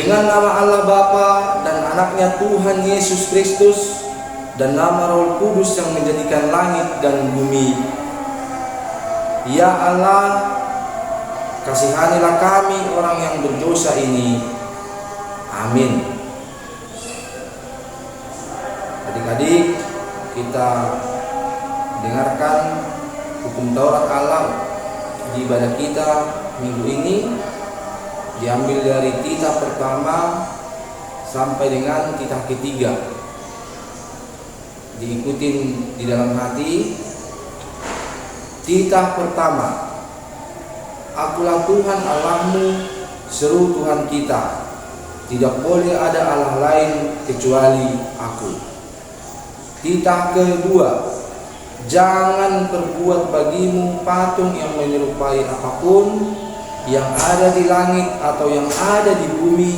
Dengan nama Allah Bapa dan anaknya Tuhan Yesus Kristus dan nama Roh Kudus yang menjadikan langit dan bumi. Ya Allah, kasihanilah kami orang yang berdosa ini. Amin. Adik-adik, kita dengarkan hukum Taurat Allah di ibadah kita minggu ini, diambil dari titah pertama sampai dengan titah ketiga. Diikutin di dalam hati. Titah pertama, Akulah Tuhan Allahmu, seru Tuhan kita. Tidak boleh ada Allah lain kecuali Aku. Titah kedua, jangan perbuat bagimu patung yang menyerupai apapun yang ada di langit atau yang ada di bumi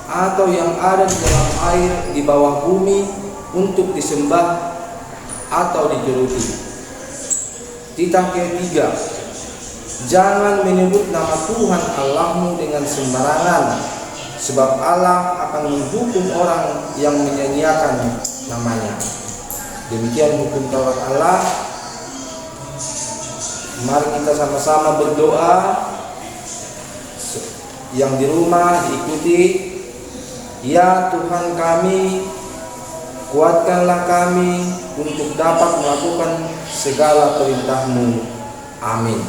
atau yang ada di dalam air di bawah bumi untuk disembah atau dituruti. Titah ketiga, jangan menyebut nama Tuhan Allahmu dengan sembarangan, sebab Allah akan menghukum orang yang menyia-nyiakan namanya. Demikian hukum Taurat Allah. Mari kita sama-sama berdoa. Yang di rumah diikuti. Ya Tuhan kami, kuatkanlah kami untuk dapat melakukan segala perintah-Mu. Amin.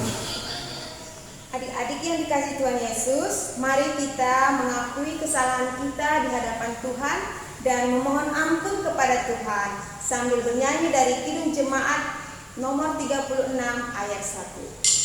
Adik-adik yang dikasihi Tuhan Yesus, mari kita mengakui kesalahan kita di hadapan Tuhan dan memohon ampun kepada Tuhan sambil bernyanyi dari Kidung Jemaat nomor 36 ayat 1.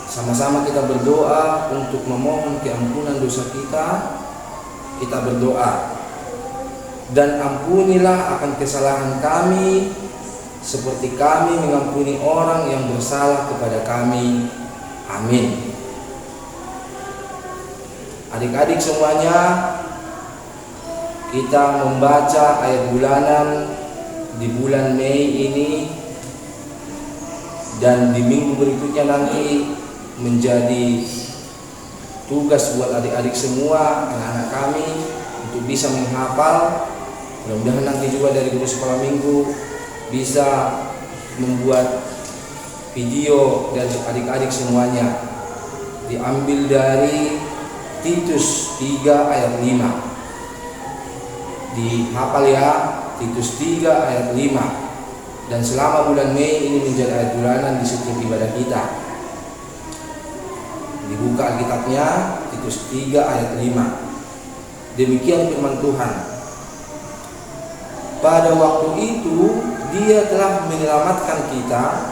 Sama-sama kita berdoa untuk memohon keampunan dosa kita. Kita berdoa, dan ampunilah akan kesalahan kami seperti kami mengampuni orang yang bersalah kepada kami. Amin. Adik-adik semuanya, kita membaca ayat bulanan di bulan Mei ini, dan di minggu berikutnya nanti menjadi tugas buat adik-adik semua, anak-anak kami, untuk bisa menghafal. Mudah-mudahan nanti juga dari guru sekolah minggu bisa membuat video dari adik-adik semuanya. Diambil dari Titus 3 ayat 5. Dihafal ya, Titus 3 ayat 5. Dan selama bulan Mei ini menjadi ayat bulanan di setiap ibadah kita. Dibuka Alkitabnya, Titus 3 ayat 5. Demikian firman Tuhan. Pada waktu itu Dia telah menyelamatkan kita,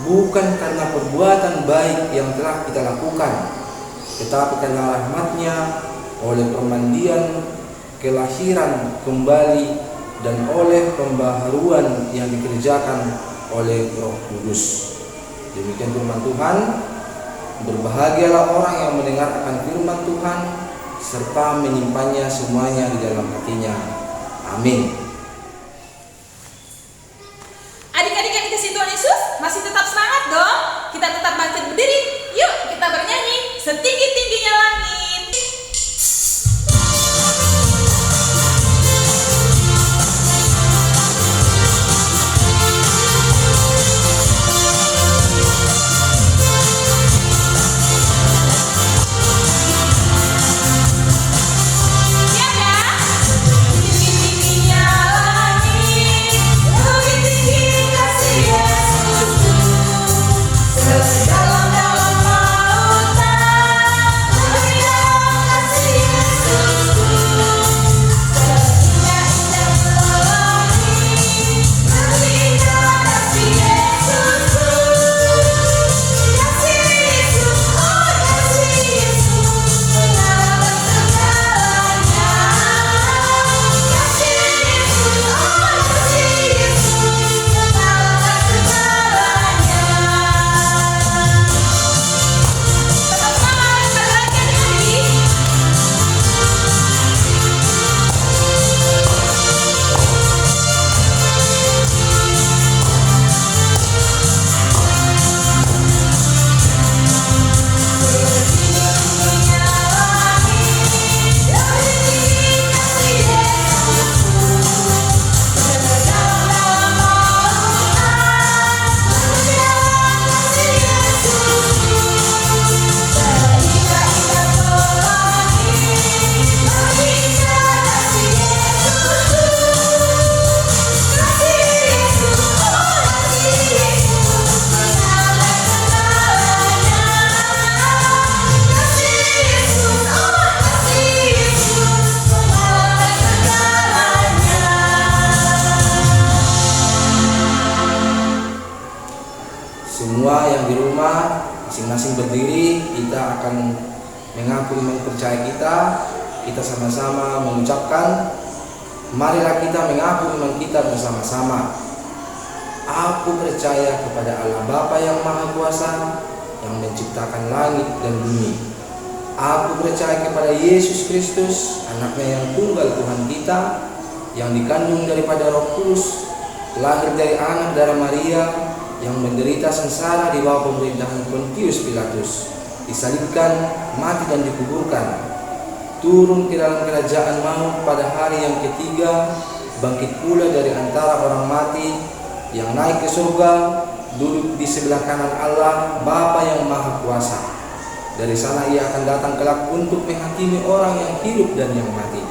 bukan karena perbuatan baik yang telah kita lakukan, tetapi karena rahmat-Nya, oleh permandian kelahiran kembali dan oleh pembaharuan yang dikerjakan oleh Roh Kudus. Demikian firman Tuhan. Berbahagialah orang yang mendengarkan firman Tuhan serta menyimpannya semuanya di dalam hatinya. Amin. Adik-adik yang dikasihi Tuhan Yesus, masih tetap semangat dong? Kita tetap bangkit berdiri. Yuk kita bernyanyi setinggi-tingginya langit. Dalam Semua yang di rumah masing-masing berdiri, kita akan mengaku iman percaya kita sama-sama mengucapkan, marilah kita mengaku iman kita bersama-sama. Aku percaya kepada Allah Bapa yang Maha Kuasa, yang menciptakan langit dan bumi. Aku percaya kepada Yesus Kristus, anaknya yang tunggal Tuhan kita, yang dikandung daripada Roh Kudus, lahir dari anak darah Maria, yang menderita sengsara di bawah pemerintahan Pontius Pilatus, disalibkan, mati dan dikuburkan, turun ke dalam kerajaan maut pada hari yang ketiga, bangkit pula dari antara orang mati, yang naik ke surga, duduk di sebelah kanan Allah Bapa yang Maha Kuasa. Dari sana ia akan datang kelak untuk menghakimi orang yang hidup dan yang mati.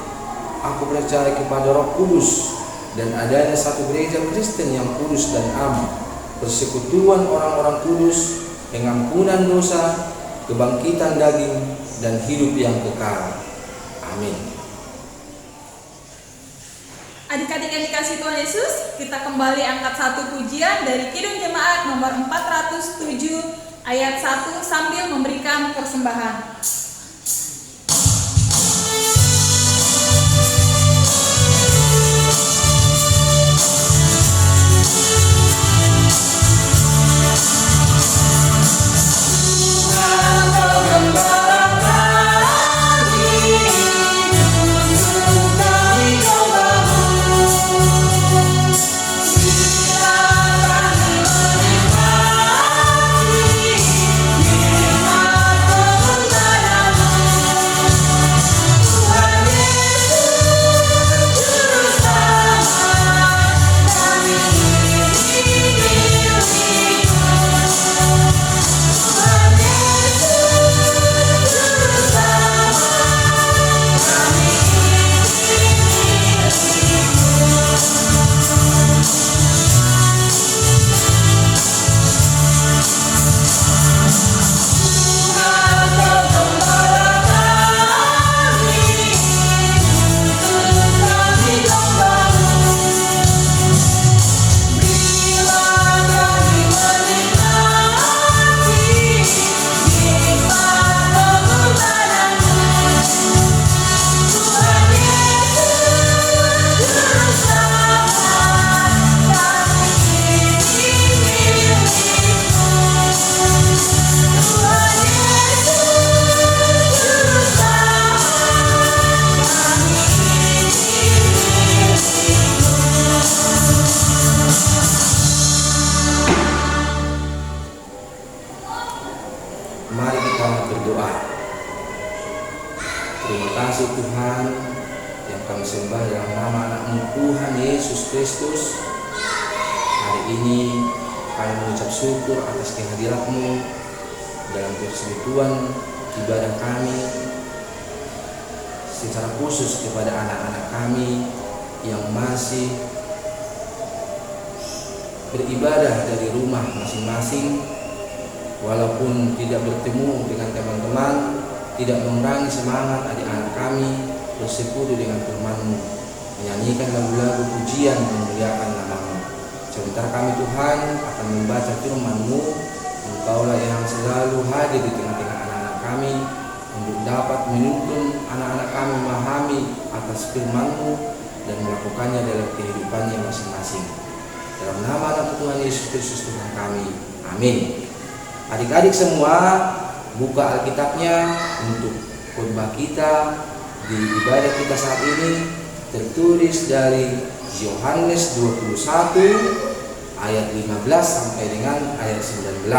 Aku percaya kepada Roh Kudus dan adanya satu gereja Kristen yang kudus dan am, persekutuan orang-orang kudus, pengampunan dosa, kebangkitan daging, dan hidup yang kekal. Amin. Adik-adik yang dikasih Tuhan Yesus, kita kembali angkat satu pujian dari Kidung Jemaat nomor 407 ayat 1 sambil memberikan persembahan. Terima berdoa. Terima kasih Tuhan yang kami sembah dalam nama anak-Mu Tuhan Yesus Kristus. Hari ini kami mengucap syukur atas kehadirat-Mu dalam persekutuan ibadah kami, secara khusus kepada anak-anak kami yang masih beribadah dari rumah masing-masing, walaupun tidak bertemu dengan teman-teman, tidak mengurangi semangat adik-anak kami bersekutu dengan firman-Mu, menyanyikan lagu-lagu pujian memuliakan nama-Mu. Sebentar kami Tuhan akan membaca firman-Mu. Engkaulah yang selalu hadir di tengah-tengah anak-anak kami untuk dapat menuntun anak-anak kami memahami atas firman-Mu dan melakukannya dalam kehidupannya masing-masing. Dalam nama anak Tuhan Yesus Kristus Tuhan kami, amin. Adik-adik semua, buka Alkitabnya untuk khotbah kita di ibadah kita saat ini, tertulis dari Yohanes 21 ayat 15 sampai dengan ayat 19.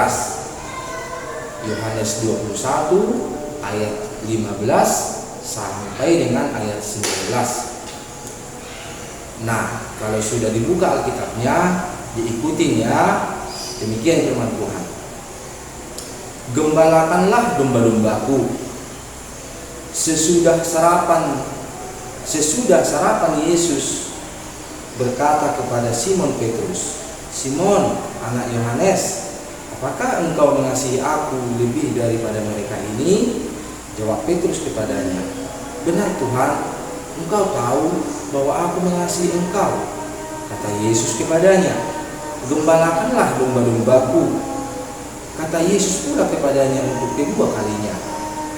Yohanes 21 ayat 15 sampai dengan ayat 19. Nah, kalau sudah dibuka Alkitabnya, diikutin ya. Demikian firman Tuhan. Gembalakanlah domba-dombaku. Sesudah sarapan Yesus berkata kepada Simon Petrus, "Simon, anak Yohanes, apakah engkau mengasihi aku lebih daripada mereka ini?" Jawab Petrus kepadanya, "Benar Tuhan, Engkau tahu bahwa aku mengasihi Engkau." Kata Yesus kepadanya, "Gembalakanlah domba-dombaku." Kata Yesus pula kepadanya untuk kedua kalinya,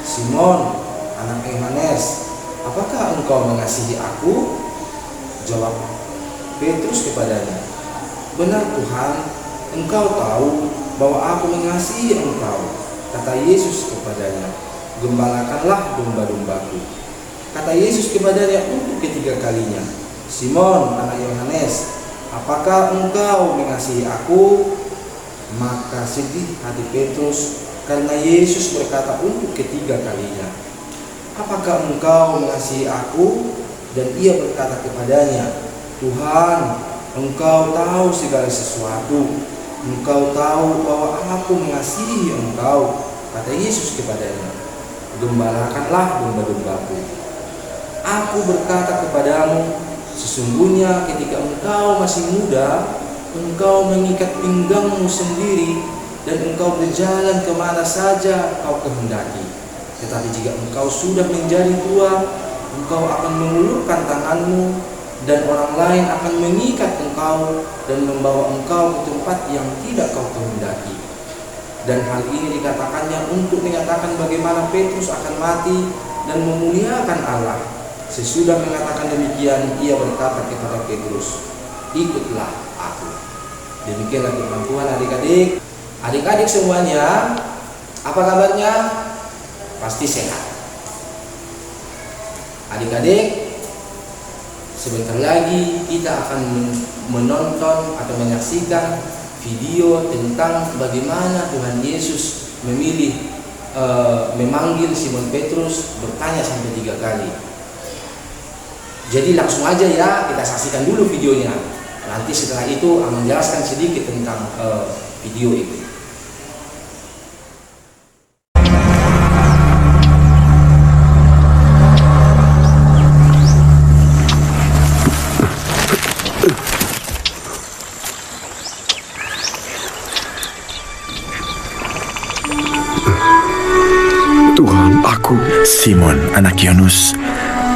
"Simon, anak Yohanes, apakah engkau mengasihi aku?" Jawab Petrus kepadanya, "Benar Tuhan, Engkau tahu bahwa aku mengasihi Engkau." Kata Yesus kepadanya, "Gembalakanlah domba-dombaku." Kata Yesus kepadanya untuk ketiga kalinya, "Simon, anak Yohanes, apakah engkau mengasihi aku?" Maka sedih hati Petrus karena Yesus berkata untuk ketiga kalinya, "Apakah engkau mengasihi aku?" Dan ia berkata kepadanya, "Tuhan, Engkau tahu segala sesuatu. Engkau tahu bahwa aku mengasihi Engkau." Kata Yesus kepadanya, "Gembalakanlah domba-dombaku. Aku berkata kepadamu, sesungguhnya ketika engkau masih muda, engkau mengikat pinggangmu sendiri dan engkau berjalan kemana saja kau kehendaki. Tetapi jika engkau sudah menjadi tua, engkau akan mengulurkan tanganmu dan orang lain akan mengikat engkau dan membawa engkau ke tempat yang tidak kau kehendaki." Dan hal ini dikatakannya untuk menyatakan bagaimana Petrus akan mati dan memuliakan Allah. Sesudah mengatakan demikian, ia berkata kepada Petrus, "Ikutlah aku." Demikianlah firman Tuhan adik-adik. Adik-adik semuanya, apa kabarnya? Pasti sehat. Adik-adik, sebentar lagi kita akan menonton atau menyaksikan video tentang bagaimana Tuhan Yesus memanggil Simon Petrus bertanya sampai 3 kali. Jadi langsung aja ya, kita saksikan dulu videonya. Nanti setelah itu akan menjelaskan sedikit tentang video itu. Tuhan, aku Simon, anak Yunus.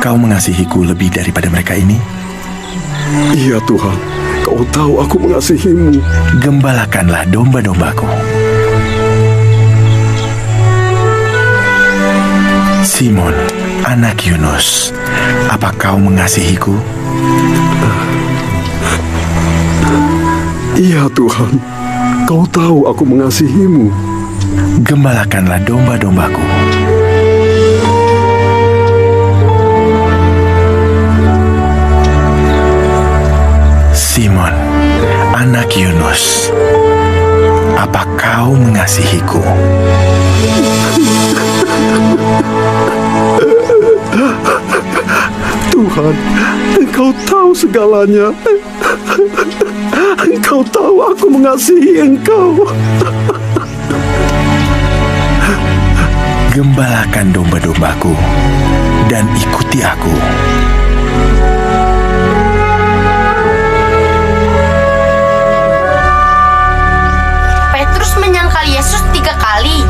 Kau mengasihiku lebih daripada mereka ini? Iya Tuhan, Kau tahu aku mengasihimu. Gembalakanlah domba-dombaku. Simon, anak Yunus, apa kau mengasihiku? Iya Tuhan, Kau tahu aku mengasihimu. Gembalakanlah domba-dombaku. Simon, anak Yunus, apa kau mengasihiku? Tuhan, Engkau tahu segalanya. Engkau tahu aku mengasihi Engkau. Gembalakan domba-dombaku dan ikuti aku. Petrus menyangkal Yesus 3 kali.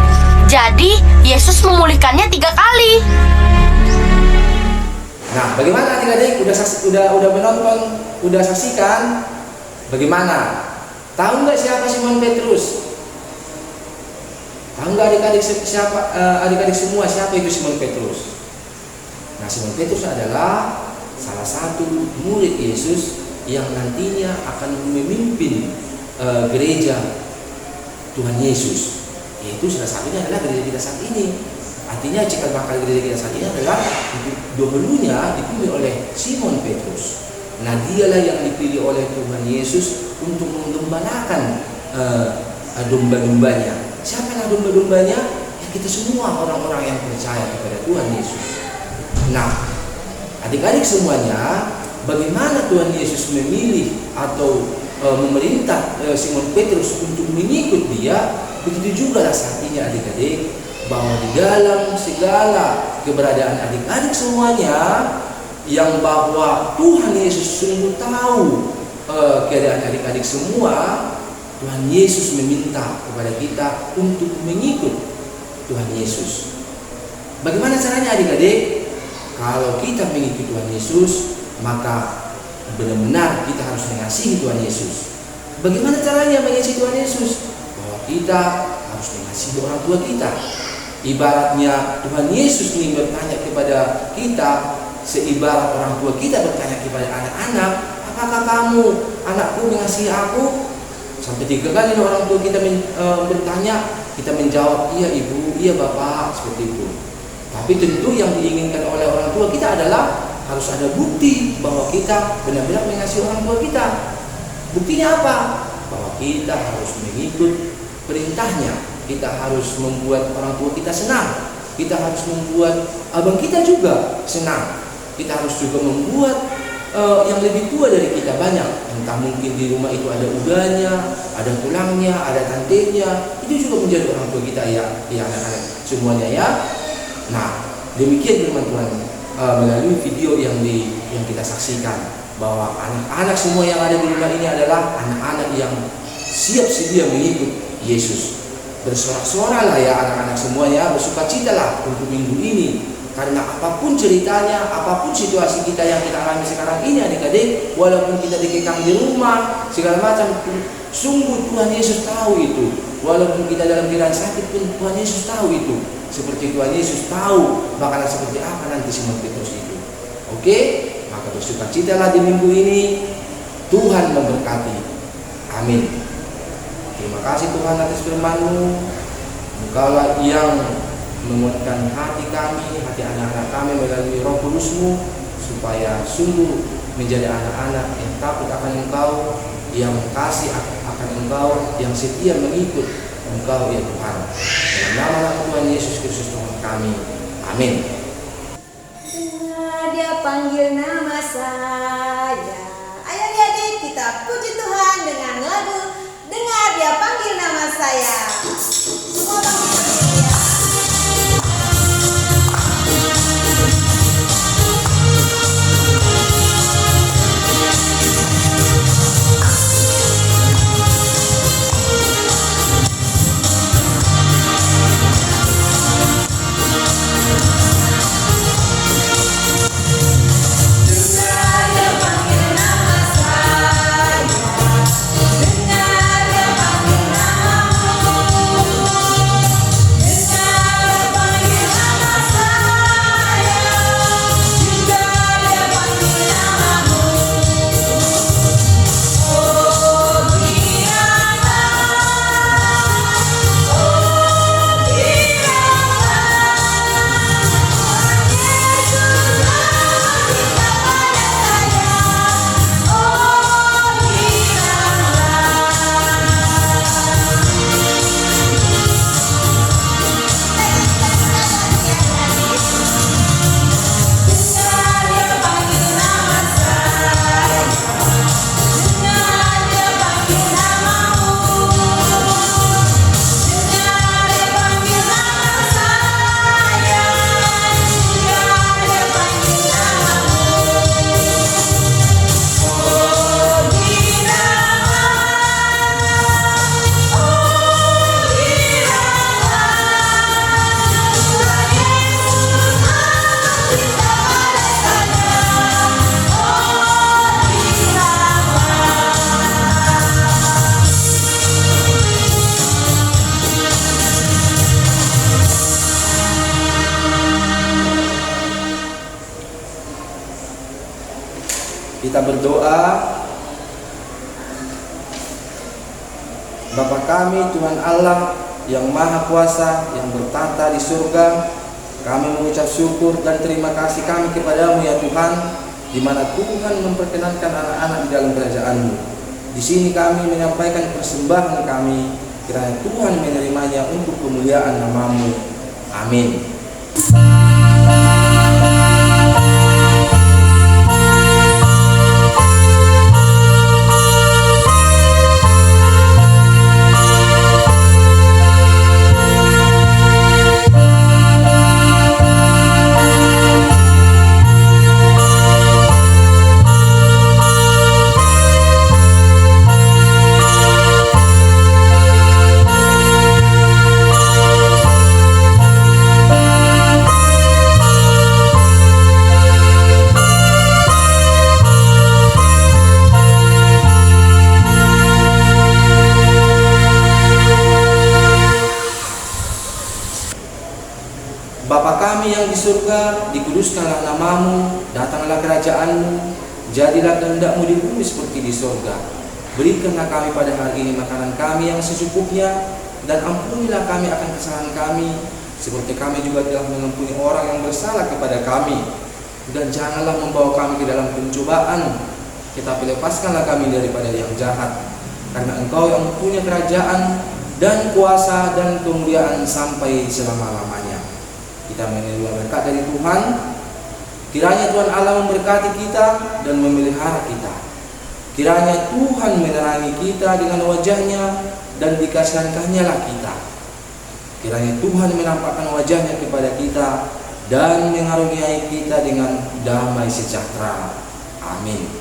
Jadi Yesus memulihkannya 3 kali. Nah, bagaimana adik-adik? Udah menonton, udah saksikan? Bagaimana? Tahu nggak siapa Simon Petrus? Tahu nggak adik-adik adik-adik semua siapa itu Simon Petrus? Nah, Simon Petrus adalah salah satu murid Yesus yang nantinya akan memimpin gereja Tuhan Yesus. Yaitu salah satunya adalah gereja kita saat ini. Artinya cikal bakal gereja kita saat ini adalah dahulunya dipimpin oleh Simon Petrus. Nah, dialah yang dipilih oleh Tuhan Yesus untuk menggembalakan domba-dombanya. Siapalah domba-dombanya? Ya, kita semua orang-orang yang percaya kepada Tuhan Yesus. Nah, adik-adik semuanya, bagaimana Tuhan Yesus memilih atau memerintah Simon Petrus untuk mengikut dia, begitu juga saat ini adik-adik, bahwa di dalam segala keberadaan adik-adik semuanya, yang bahwa Tuhan Yesus sungguh tahu keadaan adik-adik semua, Tuhan Yesus meminta kepada kita untuk mengikut Tuhan Yesus. Bagaimana caranya adik-adik? Kalau kita mengikuti Tuhan Yesus, maka benar-benar kita harus mengasihi Tuhan Yesus. Bagaimana caranya mengasihi Tuhan Yesus? Bahwa kita harus mengasihi orang tua kita. Ibaratnya Tuhan Yesus ini bertanya kepada kita, seibarat orang tua kita bertanya kepada anak-anak, apakah kamu, anakku, mengasihi aku? Sampai 3 kali orang tua kita bertanya, kita menjawab, iya ibu, iya bapak, seperti itu. Tapi tentu yang diinginkan oleh orang tua kita adalah harus ada bukti bahwa kita benar-benar mengasihi orang tua kita. Buktinya apa? Bahwa kita harus mengikut perintahnya. Kita harus membuat orang tua kita senang. Kita harus membuat abang kita juga senang. Kita harus juga membuat yang lebih tua dari kita banyak. Entah mungkin di rumah itu ada uganya, ada tulangnya, ada tantenya. Itu juga menjadi orang tua kita ya anak-anak semuanya ya. Nah, demikian firman Tuhan melalui video yang kita saksikan, bahwa anak-anak semua yang ada di rumah ini adalah anak-anak yang siap sedia mengikut Yesus. Bersorak-soraklah ya anak-anak semuanya, bersukacitalah untuk minggu ini. Karena apapun ceritanya, apapun situasi kita yang kita alami sekarang ini adik-adik, walaupun kita dikekang di rumah, segala macam, sungguh Tuhan Yesus tahu itu. Walaupun kita dalam keadaan sakit pun Tuhan Yesus tahu itu. Seperti Tuhan Yesus tahu bakalan seperti apa nanti Simon Petrus itu. Oke? Maka bersukacitalah di minggu ini. Tuhan memberkati. Amin. Terima kasih Tuhan atas firman-Mu. Engkaulah yang menguatkan hati kami, hati anak-anak kami melalui Roh Kudus-Mu, supaya sungguh menjadi anak-anak yang takut akan Engkau, yang kasih akan Engkau, yang setia mengikut Engkau ya Tuhan. Dalam nama Tuhan Yesus Kristus Tuhan kami. Amin. Dengar Dia panggil nama saya. Ayo adik-adik kita puji Tuhan dengan lagu Dengar Dia panggil nama saya. Semua panggil ya. Dengar dia panggil namamu. Kita berdoa. Bapa kami, Tuhan Allah yang Maha Kuasa, yang bertata di surga, kami mengucap syukur dan terima kasih kami kepadamu ya Tuhan, di mana Tuhan memperkenankan anak-anak di dalam kerajaan-Mu. Di sini kami menyampaikan persembahan kami, kiranya Tuhan menerimanya untuk kemuliaan nama-Mu. Amin. Bapa kami yang di surga, dikuduskanlah nama-Mu, datanglah kerajaan-Mu, jadilah kehendak-Mu di bumi seperti di surga. Berikanlah kami pada hari ini makanan kami yang secukupnya, dan ampunilah kami akan kesalahan kami, seperti kami juga telah mengampuni orang yang bersalah kepada kami. Dan janganlah membawa kami ke dalam pencobaan, tetapi lepaskanlah kami daripada yang jahat. Karena Engkau yang punya kerajaan dan kuasa dan kemuliaan sampai selama-lamanya. Kita menerima berkat dari Tuhan. Kiranya Tuhan Allah memberkati kita dan memelihara kita. Kiranya Tuhan menerangi kita dengan wajah-Nya dan dikasihankannya-lah kita. Kiranya Tuhan menampakkan wajah-Nya kepada kita dan mengaruniai kita dengan damai sejahtera. Amin.